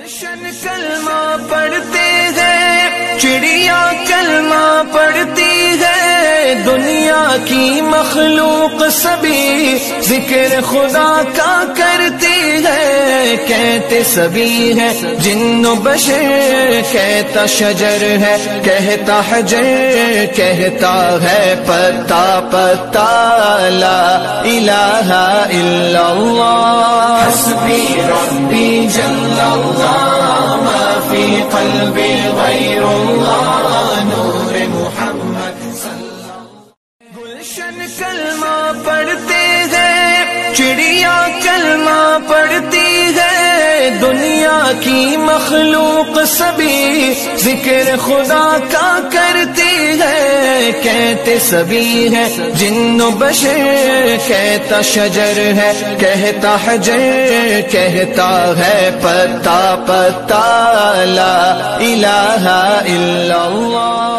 گلشن کلمہ پڑھتے ہیں، چڑیا کلمہ پڑھتی ہے، دنیا کی مخلوق سبھی ذکر خدا کا کرتی ہے، کہتے سبھی ہے جن و بشر، کہتا شجر ہے کہتا حجر، کہتا ہے پتا پتا لا الہ الا اللہ، حسبی ربی جل اللہ، ما فی قلبی غیر اللہ، نور محمد صلی اللہ۔ گلشن کلمہ پڑھتے ہیں، چڑیا کلمہ پڑھتی ہے، دنیا کی مخلوق سبھی ذکر خدا کا کرتی ہے، کہتے سبھی ہے جن و بشر، کہتا شجر ہے کہتا حجر، کہتا ہے پتا پتا لا الہ الا اللہ۔